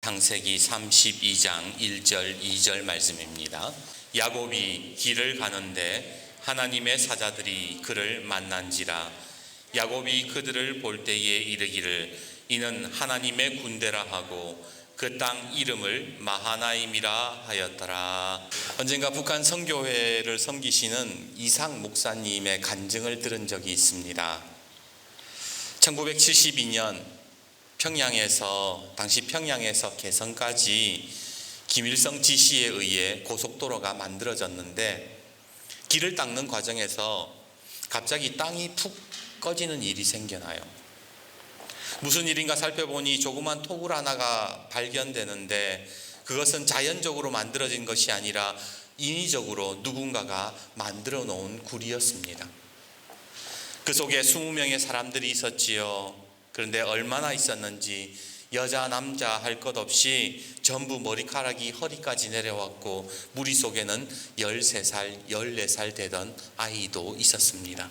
창세기 32장 1절 2절 말씀입니다. 야곱이 길을 가는데 하나님의 사자들이 그를 만난지라. 야곱이 그들을 볼 때에 이르기를 이는 하나님의 군대라 하고 그 땅 이름을 마하나임이라 하였더라. 언젠가 북한 선교회를 섬기시는 이상 목사님의 간증을 들은 적이 있습니다. 1972년 당시 평양에서 개성까지 김일성 지시에 의해 고속도로가 만들어졌는데 길을 닦는 과정에서 갑자기 땅이 푹 꺼지는 일이 생겨나요. 무슨 일인가 살펴보니 조그만 토굴 하나가 발견되는데 그것은 자연적으로 만들어진 것이 아니라 인위적으로 누군가가 만들어 놓은 굴이었습니다. 그 속에 20명의 사람들이 있었지요. 그런데 얼마나 있었는지 여자 남자 할 것 없이 전부 머리카락이 허리까지 내려왔고 무리 속에는 13살 14살 되던 아이도 있었습니다.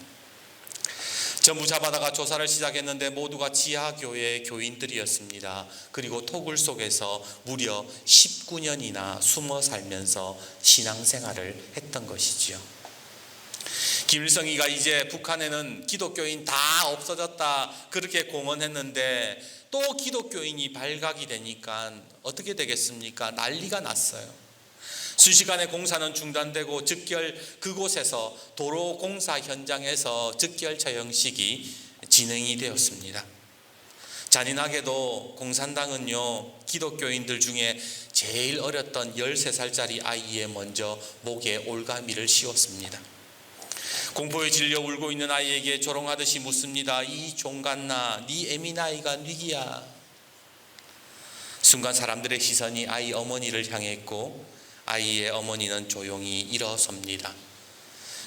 전부 잡아다가 조사를 시작했는데 모두가 지하교회 교인들이었습니다. 그리고 토굴 속에서 무려 19년이나 숨어 살면서 신앙생활을 했던 것이지요. 김일성이가 이제 북한에는 기독교인 다 없어졌다 그렇게 공언했는데 또 기독교인이 발각이 되니까 어떻게 되겠습니까? 난리가 났어요. 순식간에 공사는 중단되고 즉결 그곳에서 도로 공사 현장에서 즉결 처형식이 진행이 되었습니다. 잔인하게도 공산당은요 기독교인들 중에 제일 어렸던 13살짜리 아이에 먼저 목에 올가미를 씌웠습니다. 공포에 질려 울고 있는 아이에게 조롱하듯이 묻습니다. 이 종갓나 네 애미나이가 뉘기야. 순간 사람들의 시선이 아이 어머니를 향했고 아이의 어머니는 조용히 일어섭니다.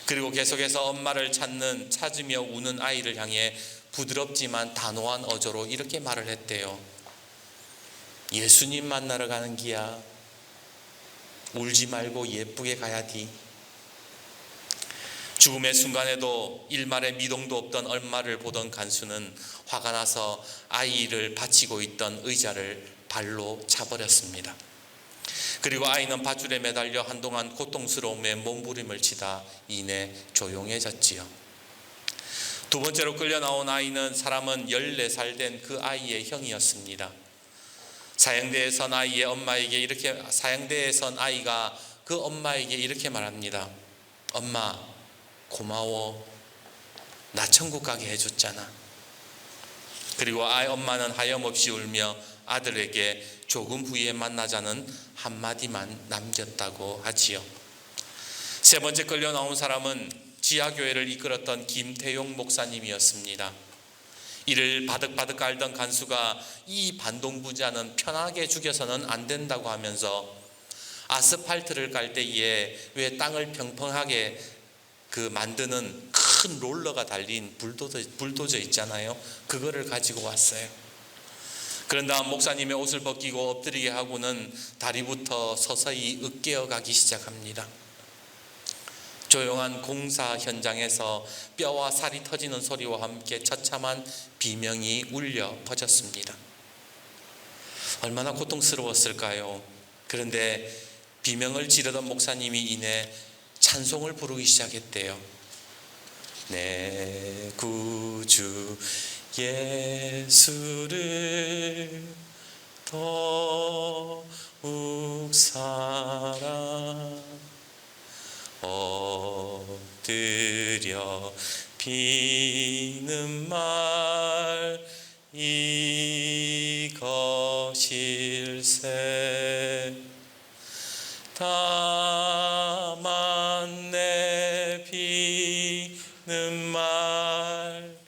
그리고 계속해서 엄마를 찾으며 우는 아이를 향해 부드럽지만 단호한 어조로 이렇게 말을 했대요. 예수님 만나러 가는 기야. 울지 말고 예쁘게 가야지. 죽음의 순간에도 일말의 미동도 없던 엄마를 보던 간수는 화가 나서 아이를 받치고 있던 의자를 발로 차버렸습니다. 그리고 아이는 밧줄에 매달려 한동안 고통스러움에 몸부림을 치다 이내 조용해졌지요. 두 번째로 끌려 나온 아이는 사람은 14살 된 그 아이의 형이었습니다. 사형대에 선 아이가 그 엄마에게 이렇게 말합니다. 엄마 고마워. 나 천국 가게 해줬잖아. 그리고 아이 엄마는 하염없이 울며 아들에게 조금 후에 만나자는 한마디만 남겼다고 하지요. 세 번째 끌려 나온 사람은 지하교회를 이끌었던 김태용 목사님이었습니다. 이를 바득바득 앓던 간수가 이 반동부자는 편하게 죽여서는 안 된다고 하면서 아스팔트를 깔 때에 왜 땅을 평평하게 만드는 큰 롤러가 달린 불도저 있잖아요. 그거를 가지고 왔어요. 그런 다음 목사님의 옷을 벗기고 엎드리게 하고는 다리부터 서서히 으깨어 가기 시작합니다. 조용한 공사 현장에서 뼈와 살이 터지는 소리와 함께 처참한 비명이 울려 퍼졌습니다. 얼마나 고통스러웠을까요? 그런데 비명을 지르던 목사님이 이내 찬송을 부르기 시작했대요. 내 구주 예수를 더욱 사랑 엎드려 비는 말 이것일세 다만 내 비는 말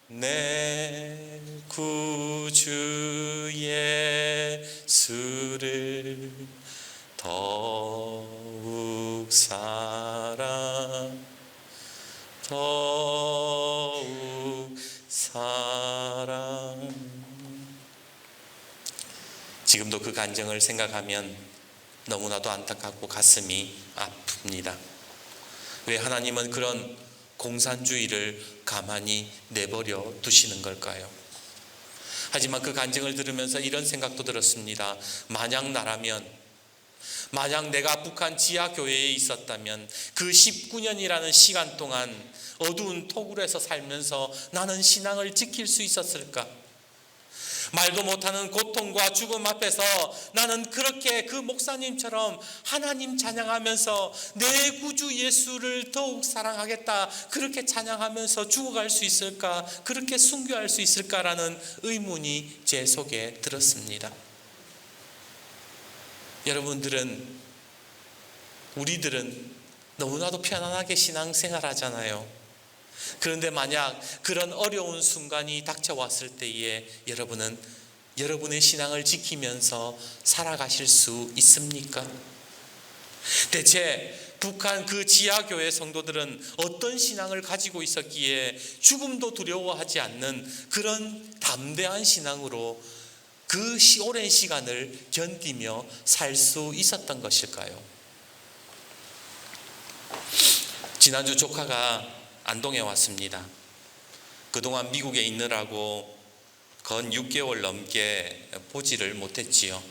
내 구주 예수를 더욱 사랑 더욱 사랑. 지금도 그 간증을 생각하면 너무나도 안타깝고 가슴이 아픕니다. 왜 하나님은 그런 공산주의를 가만히 내버려 두시는 걸까요? 하지만 그 간증을 들으면서 이런 생각도 들었습니다. 만약 나라면, 만약 내가 북한 지하교회에 있었다면 그 19년이라는 시간 동안 어두운 토굴에서 살면서 나는 신앙을 지킬 수 있었을까? 말도 못하는 고통과 죽음 앞에서 나는 그렇게 그 목사님처럼 하나님 찬양하면서 내 구주 예수를 더욱 사랑하겠다, 그렇게 찬양하면서 죽어갈 수 있을까? 그렇게 순교할 수 있을까라는 의문이 제 속에 들었습니다. 여러분들은, 우리들은 너무나도 편안하게 신앙생활 하잖아요. 그런데 만약 그런 어려운 순간이 닥쳐왔을 때에 여러분은 여러분의 신앙을 지키면서 살아가실 수 있습니까? 대체 북한 그 지하교회 성도들은 어떤 신앙을 가지고 있었기에 죽음도 두려워하지 않는 그런 담대한 신앙으로 그 오랜 시간을 견디며 살 수 있었던 것일까요? 지난주 조카가 안동에 왔습니다. 그동안 미국에 있느라고 건 6개월 넘게 보지를 못했지요.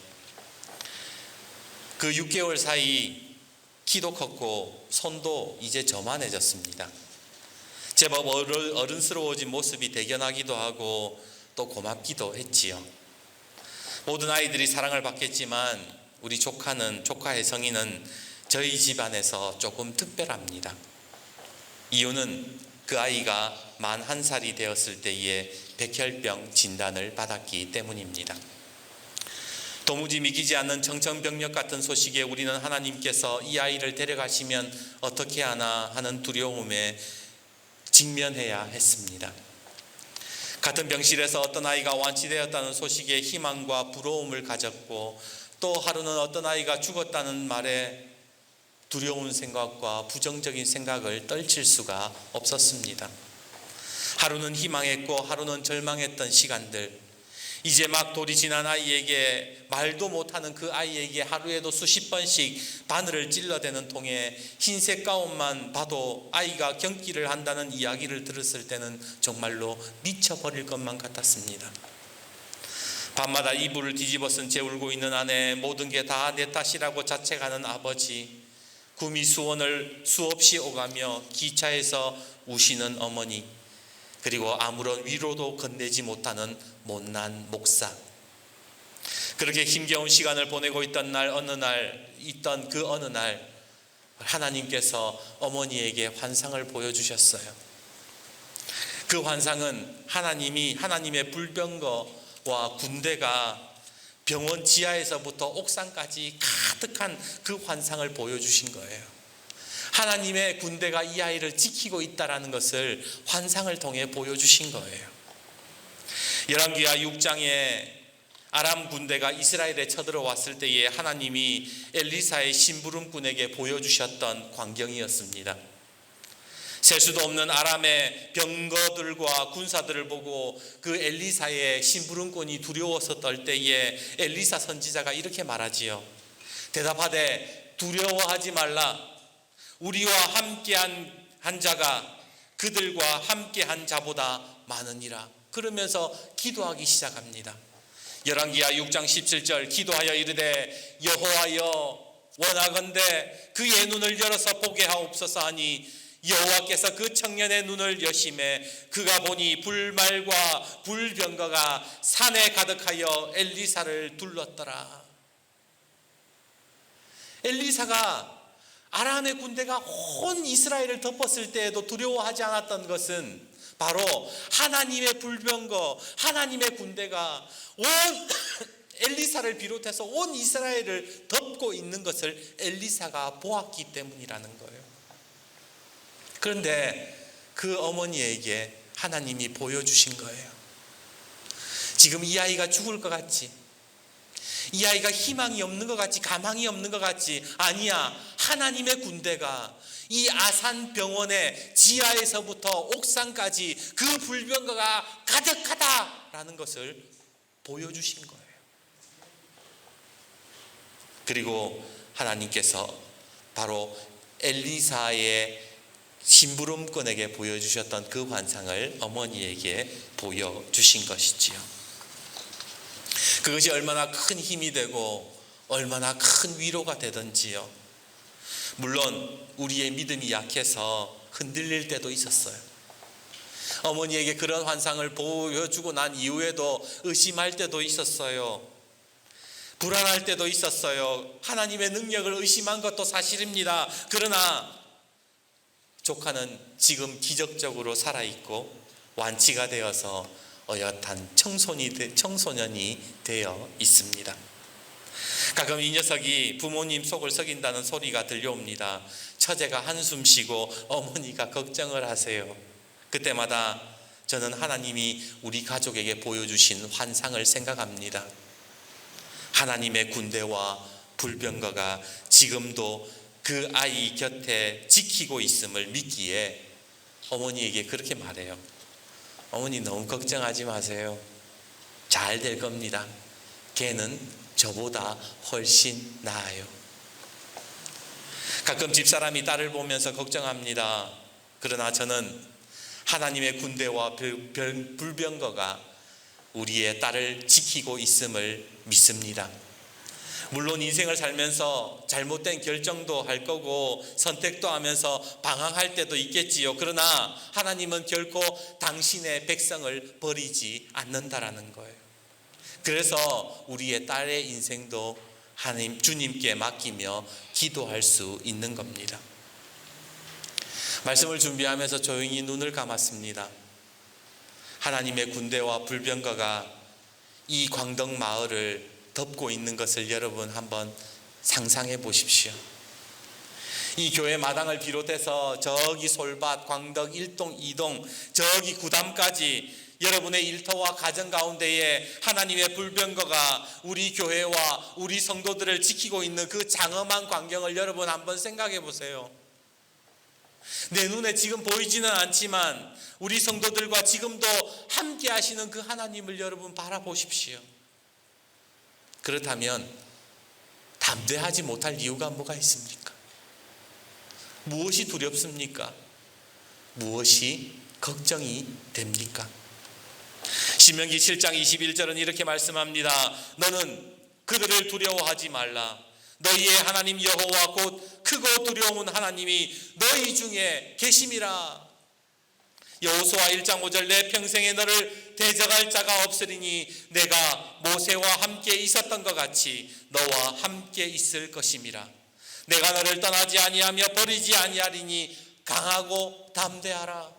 그 6개월 사이 키도 컸고 손도 이제 저만해졌습니다. 제법 어른스러워진 모습이 대견하기도 하고 또 고맙기도 했지요. 모든 아이들이 사랑을 받겠지만 우리 조카의 성인은 저희 집안에서 조금 특별합니다. 이유는 그 아이가 만 1살이 되었을 때에 백혈병 진단을 받았기 때문입니다. 도무지 믿기지 않는 청천벽력 같은 소식에 우리는 하나님께서 이 아이를 데려가시면 어떻게 하나 하는 두려움에 직면해야 했습니다. 같은 병실에서 어떤 아이가 완치되었다는 소식에 희망과 부러움을 가졌고, 또 하루는 어떤 아이가 죽었다는 말에 두려운 생각과 부정적인 생각을 떨칠 수가 없었습니다. 하루는 희망했고 하루는 절망했던 시간들, 이제 막 돌이 지난 아이에게, 말도 못하는 그 아이에게 하루에도 수십 번씩 바늘을 찔러대는 통에 흰색 가운만 봐도 아이가 경기를 한다는 이야기를 들었을 때는 정말로 미쳐버릴 것만 같았습니다. 밤마다 이불을 뒤집어 쓴 채 울고 있는 아내, 모든 게 다 내 탓이라고 자책하는 아버지, 구미 수원을 수없이 오가며 기차에서 우시는 어머니, 그리고 아무런 위로도 건네지 못하는 못난 목사. 그렇게 힘겨운 시간을 보내고 있던 어느 날 하나님께서 어머니에게 환상을 보여주셨어요. 그 환상은 하나님의 불병거와 군대가 병원 지하에서부터 옥상까지 가득한 그 환상을 보여주신 거예요. 하나님의 군대가 이 아이를 지키고 있다는 것을 환상을 통해 보여주신 거예요. 열왕기하 6장에 아람 군대가 이스라엘에 쳐들어왔을 때에 하나님이 엘리사의 심부름꾼에게 보여주셨던 광경이었습니다. 셀 수도 없는 아람의 병거들과 군사들을 보고 그 엘리사의 심부름꾼이 두려워서 떨 때에 엘리사 선지자가 이렇게 말하지요. 대답하되 두려워하지 말라. 우리와 함께한 자가 그들과 함께한 자보다 많으니라. 그러면서 기도하기 시작합니다. 열왕기하 6장 17절, 기도하여 이르되 여호와여 원하건대 그의 눈을 열어서 보게 하옵소서 하니 여호와께서 그 청년의 눈을 여심해 그가 보니 불말과 불병거가 산에 가득하여 엘리사를 둘렀더라. 엘리사가 아람의 군대가 온 이스라엘을 덮었을 때에도 두려워하지 않았던 것은 바로 하나님의 불병거, 하나님의 군대가 온 엘리사를 비롯해서 온 이스라엘을 덮고 있는 것을 엘리사가 보았기 때문이라는 거예요. 그런데 그 어머니에게 하나님이 보여주신 거예요. 지금 이 아이가 죽을 것 같지? 이 아이가 희망이 없는 것 같지? 가망이 없는 것 같지? 아니야. 하나님의 군대가 이 아산 병원의 지하에서부터 옥상까지 그 불병거가 가득하다라는 것을 보여주신 거예요. 그리고 하나님께서 바로 엘리사의 심부름꾼에게 보여주셨던 그 환상을 어머니에게 보여주신 것이지요. 그것이 얼마나 큰 힘이 되고 얼마나 큰 위로가 되든지요. 물론 우리의 믿음이 약해서 흔들릴 때도 있었어요. 어머니에게 그런 환상을 보여주고 난 이후에도 의심할 때도 있었어요. 불안할 때도 있었어요. 하나님의 능력을 의심한 것도 사실입니다. 그러나 조카는 지금 기적적으로 살아있고 완치가 되어서 어엿한 청소년이 되어 있습니다. 가끔 이 녀석이 부모님 속을 썩인다는 소리가 들려옵니다. 처제가 한숨 쉬고 어머니가 걱정을 하세요. 그때마다 저는 하나님이 우리 가족에게 보여주신 환상을 생각합니다. 하나님의 군대와 불병거가 지금도 그 아이 곁에 지키고 있음을 믿기에 어머니에게 그렇게 말해요. 어머니 너무 걱정하지 마세요. 잘 될 겁니다. 걔는 저보다 훨씬 나아요. 가끔 집사람이 딸을 보면서 걱정합니다. 그러나 저는 하나님의 군대와 불병거가 우리의 딸을 지키고 있음을 믿습니다. 물론 인생을 살면서 잘못된 결정도 할 거고 선택도 하면서 방황할 때도 있겠지요. 그러나 하나님은 결코 당신의 백성을 버리지 않는다라는 거예요. 그래서 우리의 딸의 인생도 하나님 주님께 맡기며 기도할 수 있는 겁니다. 말씀을 준비하면서 조용히 눈을 감았습니다. 하나님의 군대와 불병거가 이 광덕 마을을 덮고 있는 것을 여러분 한번 상상해 보십시오. 이 교회 마당을 비롯해서 저기 솔밭, 광덕 1동, 2동, 저기 구담까지 여러분의 일터와 가정 가운데에 하나님의 불병거가 우리 교회와 우리 성도들을 지키고 있는 그 장엄한 광경을 여러분 한번 생각해 보세요. 내 눈에 지금 보이지는 않지만 우리 성도들과 지금도 함께 하시는 그 하나님을 여러분 바라보십시오. 그렇다면 담대하지 못할 이유가 뭐가 있습니까? 무엇이 두렵습니까? 무엇이 걱정이 됩니까? 신명기 7장 21절은 이렇게 말씀합니다. 너는 그들을 두려워하지 말라. 너희의 하나님 여호와 곧 크고 두려운 하나님이 너희 중에 계심이라. 여호수아 1장 5절 내 평생에 너를 대적할 자가 없으리니 내가 모세와 함께 있었던 것 같이 너와 함께 있을 것임이라. 내가 너를 떠나지 아니하며 버리지 아니하리니 강하고 담대하라.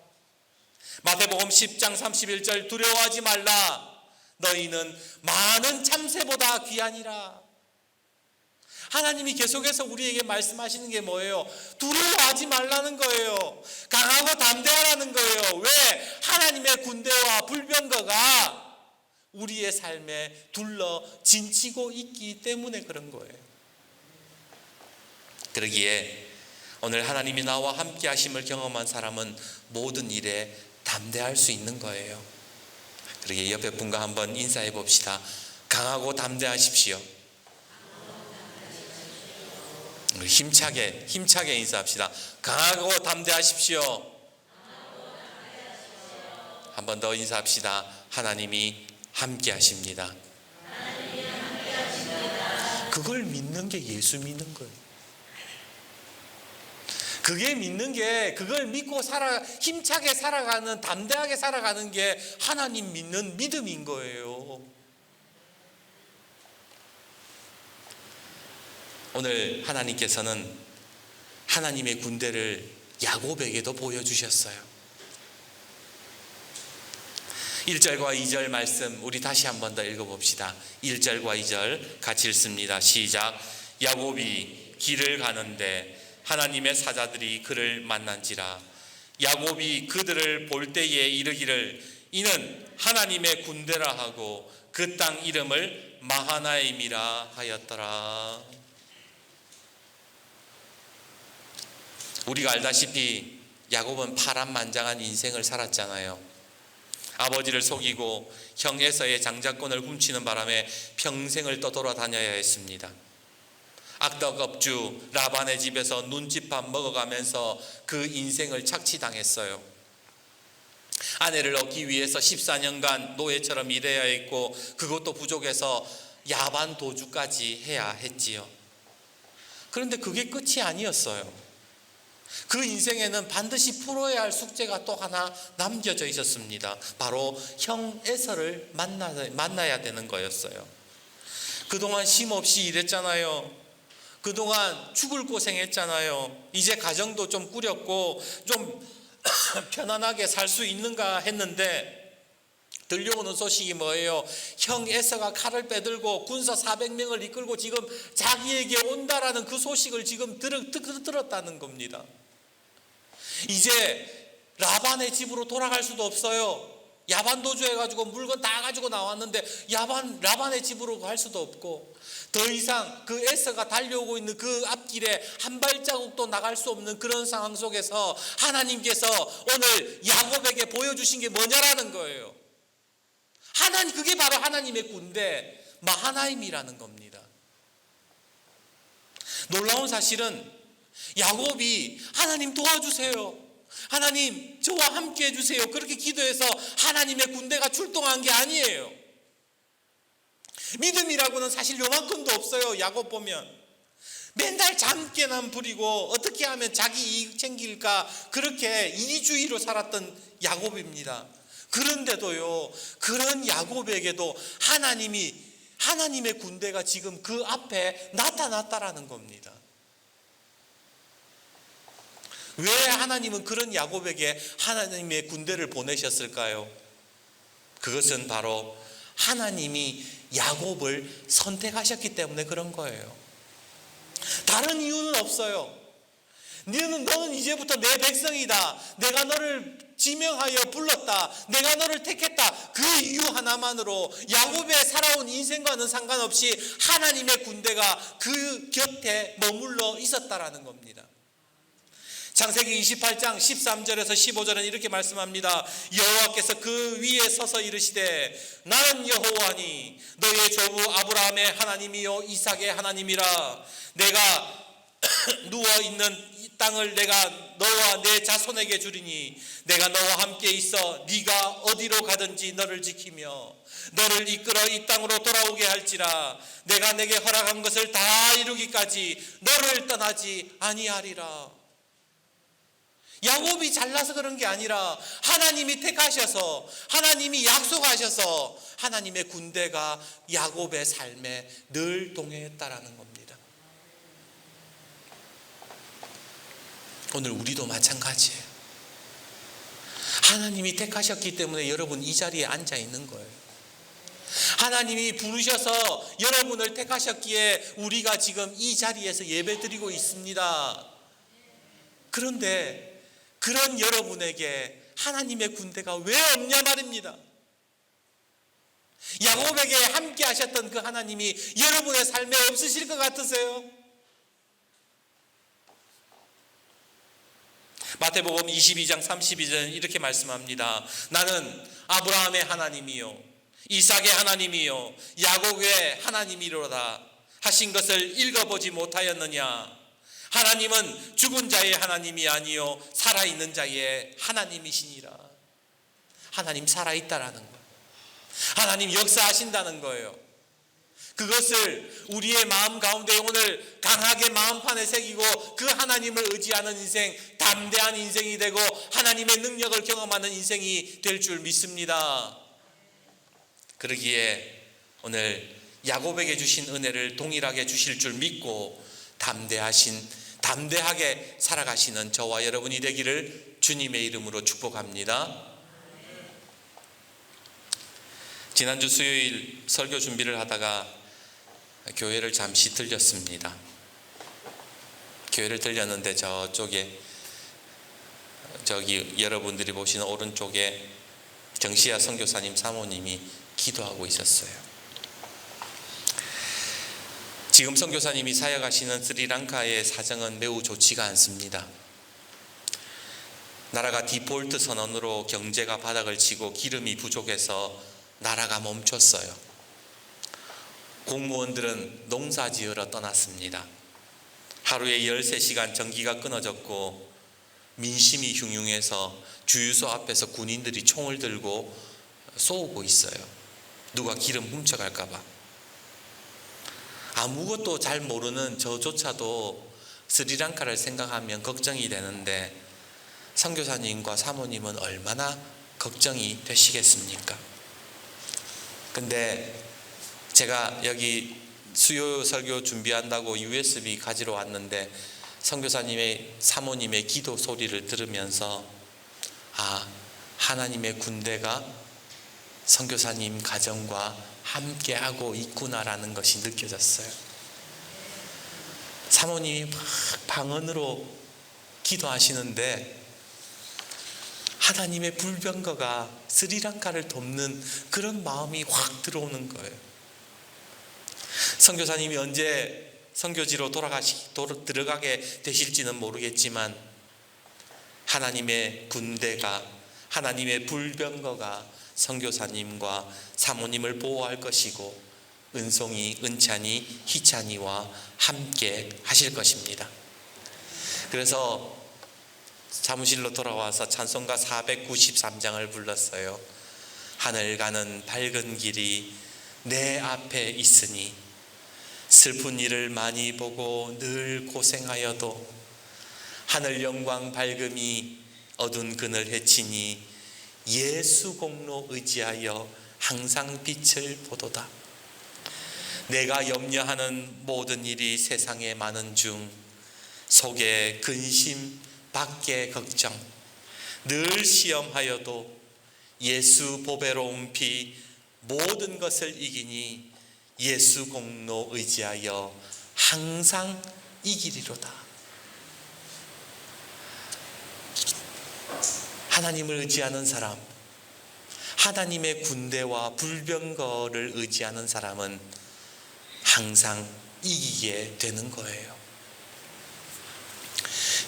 마태복음 10장 31절 두려워하지 말라. 너희는 많은 참새보다 귀하니라. 하나님이 계속해서 우리에게 말씀하시는 게 뭐예요? 두려워하지 말라는 거예요. 강하고 담대하라는 거예요. 왜? 하나님의 군대와 불병거가 우리의 삶에 둘러 진치고 있기 때문에 그런 거예요. 그러기에 오늘 하나님이 나와 함께 하심을 경험한 사람은 모든 일에 담대할 수 있는 거예요. 그러기에 옆에 분과 한번 인사해 봅시다. 강하고 담대하십시오. 힘차게 인사합시다. 강하고 담대하십시오. 한 번 더 인사합시다. 하나님이 함께 하십니다. 그걸 믿는 게 예수 믿는 거예요. 그게 믿는 게, 그걸 믿고 힘차게 살아가는, 담대하게 살아가는 게 하나님 믿는 믿음인 거예요. 오늘 하나님께서는 하나님의 군대를 야곱에게도 보여주셨어요. 1절과 2절 말씀 우리 다시 한 번 더 읽어봅시다. 1절과 2절 같이 읽습니다. 시작. 야곱이 길을 가는데 하나님의 사자들이 그를 만난지라. 야곱이 그들을 볼 때에 이르기를 이는 하나님의 군대라 하고 그 땅 이름을 마하나임이라 하였더라. 우리가 알다시피 야곱은 파란만장한 인생을 살았잖아요. 아버지를 속이고 형 에서의 장자권을 훔치는 바람에 평생을 떠돌아다녀야 했습니다. 악덕업주 라반의 집에서 눈칫밥 먹어가면서 그 인생을 착취당했어요. 아내를 얻기 위해서 14년간 노예처럼 일해야 했고, 그것도 부족해서 야반 도주까지 해야 했지요. 그런데 그게 끝이 아니었어요. 그 인생에는 반드시 풀어야 할 숙제가 또 하나 남겨져 있었습니다. 바로 형 에서를 만나야 되는 거였어요. 그동안 쉼없이 일했잖아요. 그동안 죽을 고생했잖아요. 이제 가정도 좀 꾸렸고 좀 편안하게 살 수 있는가 했는데, 들려오는 소식이 뭐예요? 형 에서가 칼을 빼들고 군사 400명을 이끌고 지금 자기에게 온다라는 그 소식을 지금 들었다는 겁니다. 이제 라반의 집으로 돌아갈 수도 없어요. 야반 도주해가지고 물건 다 가지고 나왔는데 라반의 집으로 갈 수도 없고, 더 이상 그 에서가 달려오고 있는 그 앞길에 한 발자국도 나갈 수 없는 그런 상황 속에서 하나님께서 오늘 야곱에게 보여주신 게 뭐냐라는 거예요. 그게 바로 하나님의 군대 마하나임이라는 겁니다. 놀라운 사실은 야곱이 하나님 도와주세요, 하나님 저와 함께 해주세요, 그렇게 기도해서 하나님의 군대가 출동한 게 아니에요. 믿음이라고는 사실 요만큼도 없어요. 야곱 보면 맨날 잠깨만 부리고 어떻게 하면 자기 이익 챙길까, 그렇게 이기주의로 살았던 야곱입니다. 그런데도요, 그런 야곱에게도 하나님의 군대가 지금 그 앞에 나타났다라는 겁니다. 왜 하나님은 그런 야곱에게 하나님의 군대를 보내셨을까요? 그것은 바로 하나님이 야곱을 선택하셨기 때문에 그런 거예요. 다른 이유는 없어요. 너는 이제부터 내 백성이다, 내가 너를 지명하여 불렀다, 내가 너를 택했다, 그 이유 하나만으로 야곱의 살아온 인생과는 상관없이 하나님의 군대가 그 곁에 머물러 있었다라는 겁니다. 창세기 28장 13절에서 15절은 이렇게 말씀합니다. 여호와께서 그 위에 서서 이르시되 나는 여호와니 너의 조부 아브라함의 하나님이요 이삭의 하나님이라. 내가 누워있는 이 땅을 내가 너와 내 자손에게 주리니 내가 너와 함께 있어 네가 어디로 가든지 너를 지키며 너를 이끌어 이 땅으로 돌아오게 할지라. 내가 내게 허락한 것을 다 이루기까지 너를 떠나지 아니하리라. 야곱이 잘나서 그런 게 아니라 하나님이 택하셔서, 하나님이 약속하셔서 하나님의 군대가 야곱의 삶에 늘 동행했다라는 겁니다. 오늘 우리도 마찬가지예요. 하나님이 택하셨기 때문에 여러분 이 자리에 앉아 있는 거예요. 하나님이 부르셔서 여러분을 택하셨기에 우리가 지금 이 자리에서 예배드리고 있습니다. 그런데 그런 여러분에게 하나님의 군대가 왜 없냐 말입니다. 야곱에게 함께 하셨던 그 하나님이 여러분의 삶에 없으실 것 같으세요? 마태복음 22장 32절은 이렇게 말씀합니다. 나는 아브라함의 하나님이요 이삭의 하나님이요 야곱의 하나님이로다 하신 것을 읽어보지 못하였느냐. 하나님은 죽은 자의 하나님이 아니요 살아있는 자의 하나님이시니라. 하나님 살아있다라는 거예요. 하나님 역사하신다는 거예요. 그것을 우리의 마음 가운데 오늘 강하게 마음판에 새기고 그 하나님을 의지하는 인생, 담대한 인생이 되고 하나님의 능력을 경험하는 인생이 될 줄 믿습니다. 그러기에 오늘 야곱에게 주신 은혜를 동일하게 주실 줄 믿고 담대하게 살아가시는 저와 여러분이 되기를 주님의 이름으로 축복합니다. 지난주 수요일 설교 준비를 하다가 교회를 잠시 들렸습니다. 교회를 들렸는데 저기 여러분들이 보시는 오른쪽에 정시아 선교사님 사모님이 기도하고 있었어요. 지금 선교사님이 사역하시는 스리랑카의 사정은 매우 좋지가 않습니다. 나라가 디폴트 선언으로 경제가 바닥을 치고 기름이 부족해서 나라가 멈췄어요. 공무원들은 농사 지으러 떠났습니다. 하루에 13시간 전기가 끊어졌고 민심이 흉흉해서 주유소 앞에서 군인들이 총을 들고 쏘고 있어요. 누가 기름 훔쳐갈까 봐. 아무것도 잘 모르는 저조차도 스리랑카를 생각하면 걱정이 되는데 선교사님과 사모님은 얼마나 걱정이 되시겠습니까? 근데 제가 여기 수요 설교 준비한다고 USB 가지러 왔는데 선교사님의 사모님의 기도 소리를 들으면서 하나님의 군대가 선교사님 가정과 함께하고 있구나라는 것이 느껴졌어요. 사모님이 막 방언으로 기도하시는데 하나님의 불병거가 스리랑카를 돕는 그런 마음이 확 들어오는 거예요. 선교사님이 언제 선교지로 들어가게 되실지는 모르겠지만 하나님의 군대가, 하나님의 불병거가 선교사님과 사모님을 보호할 것이고 은송이, 은찬이, 희찬이와 함께 하실 것입니다. 그래서 사무실로 돌아와서 찬송가 493장을 불렀어요. 하늘 가는 밝은 길이 내 앞에 있으니 슬픈 일을 많이 보고 늘 고생하여도 하늘 영광 밝음이 어두운 그늘 헤치니 예수 공로 의지하여 항상 빛을 보도다. 내가 염려하는 모든 일이 세상에 많은 중 속에 근심 밖에 걱정 늘 시험하여도 예수 보배로운 피 모든 것을 이기니 예수 공로 의지하여 항상 이기리로다. 하나님을 의지하는 사람, 하나님의 군대와 불병거를 의지하는 사람은 항상 이기게 되는 거예요.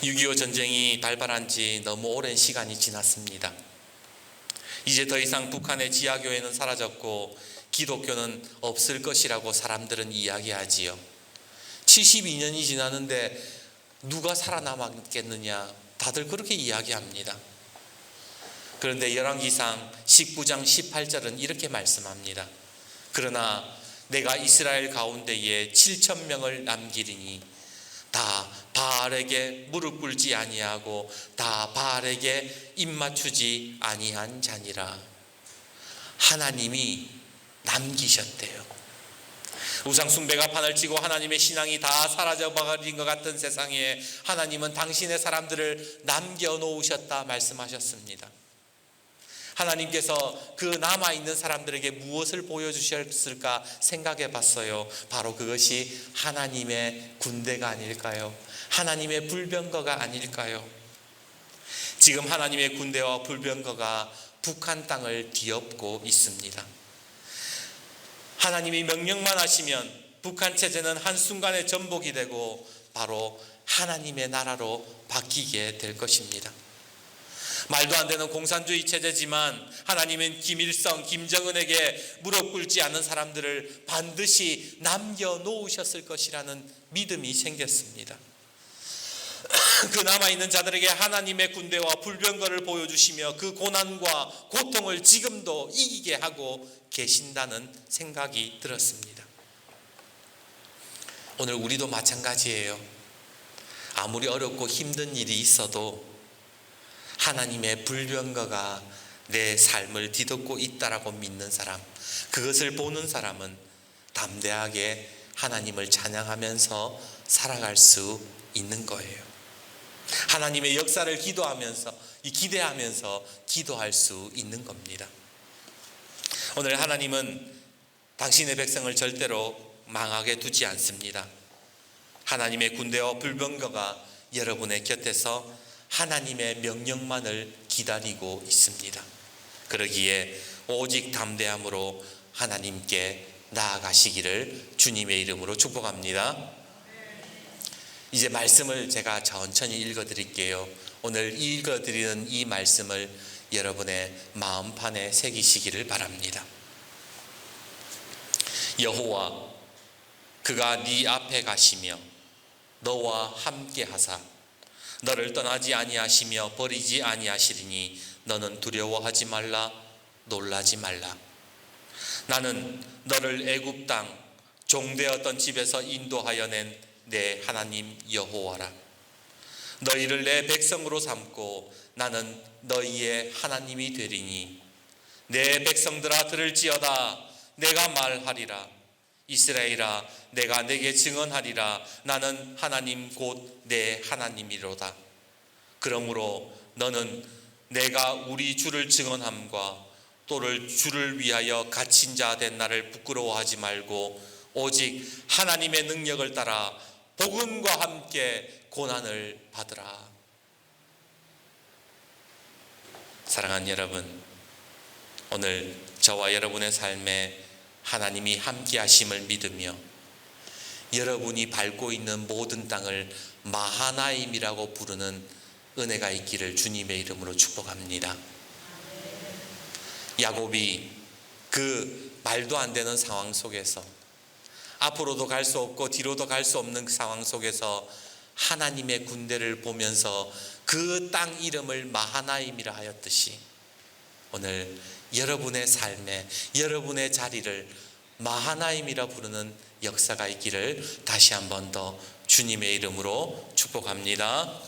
6.25 전쟁이 발발한 지 너무 오랜 시간이 지났습니다. 이제 더 이상 북한의 지하교회는 사라졌고 기독교는 없을 것이라고 사람들은 이야기하지요. 72년이 지났는데 누가 살아남았겠느냐, 다들 그렇게 이야기합니다. 그런데 열왕기상 19장 18절은 이렇게 말씀합니다. 그러나 내가 이스라엘 가운데에 7,000명을 남기리니 다 바알에게 무릎 꿇지 아니하고 다 바알에게 입맞추지 아니한 자니라. 하나님이 남기셨대요. 우상 숭배가 판을 치고 하나님의 신앙이 다 사라져버린 것 같은 세상에 하나님은 당신의 사람들을 남겨놓으셨다 말씀하셨습니다. 하나님께서 그 남아있는 사람들에게 무엇을 보여주셨을까 생각해 봤어요. 바로 그것이 하나님의 군대가 아닐까요? 하나님의 불병거가 아닐까요? 지금 하나님의 군대와 불병거가 북한 땅을 뒤엎고 있습니다. 하나님이 명령만 하시면 북한 체제는 한순간에 전복이 되고 바로 하나님의 나라로 바뀌게 될 것입니다. 말도 안 되는 공산주의 체제지만 하나님은 김일성, 김정은에게 무릎 꿇지 않는 사람들을 반드시 남겨놓으셨을 것이라는 믿음이 생겼습니다. 그 남아있는 자들에게 하나님의 군대와 불병거를 보여주시며 그 고난과 고통을 지금도 이기게 하고 계신다는 생각이 들었습니다. 오늘 우리도 마찬가지예요. 아무리 어렵고 힘든 일이 있어도 하나님의 불병거가 내 삶을 뒤덮고 있다라고 믿는 사람, 그것을 보는 사람은 담대하게 하나님을 찬양하면서 살아갈 수 있는 거예요. 하나님의 역사를 기대하면서 기도할 수 있는 겁니다. 오늘 하나님은 당신의 백성을 절대로 망하게 두지 않습니다. 하나님의 군대와 불병거가 여러분의 곁에서 하나님의 명령만을 기다리고 있습니다. 그러기에 오직 담대함으로 하나님께 나아가시기를 주님의 이름으로 축복합니다. 이제 말씀을 제가 천천히 읽어드릴게요. 오늘 읽어드리는 이 말씀을 여러분의 마음판에 새기시기를 바랍니다. 여호와, 그가 네 앞에 가시며 너와 함께 하사 너를 떠나지 아니하시며 버리지 아니하시리니 너는 두려워하지 말라, 놀라지 말라. 나는 너를 애굽 땅 종되었던 집에서 인도하여 낸 내 하나님 여호와라. 너희를 내 백성으로 삼고 나는 너희의 하나님이 되리니 내 백성들아 들을지어다. 내가 말하리라. 이스라엘아 내가 내게 증언하리라. 나는 하나님 곧 내 하나님이로다. 그러므로 너는 내가 우리 주를 증언함과 또를 주를 위하여 갇힌 자 된 나를 부끄러워하지 말고 오직 하나님의 능력을 따라 복음과 함께 고난을 받으라. 사랑하는 여러분, 오늘 저와 여러분의 삶에 하나님이 함께 하심을 믿으며 여러분이 밟고 있는 모든 땅을 마하나임이라고 부르는 은혜가 있기를 주님의 이름으로 축복합니다. 야곱이 그 말도 안 되는 상황 속에서 앞으로도 갈 수 없고 뒤로도 갈 수 없는 상황 속에서 하나님의 군대를 보면서 그 땅 이름을 마하나임이라 하였듯이 오늘 여러분의 삶에 여러분의 자리를 마하나임이라 부르는 역사가 있기를 다시 한 번 더 주님의 이름으로 축복합니다.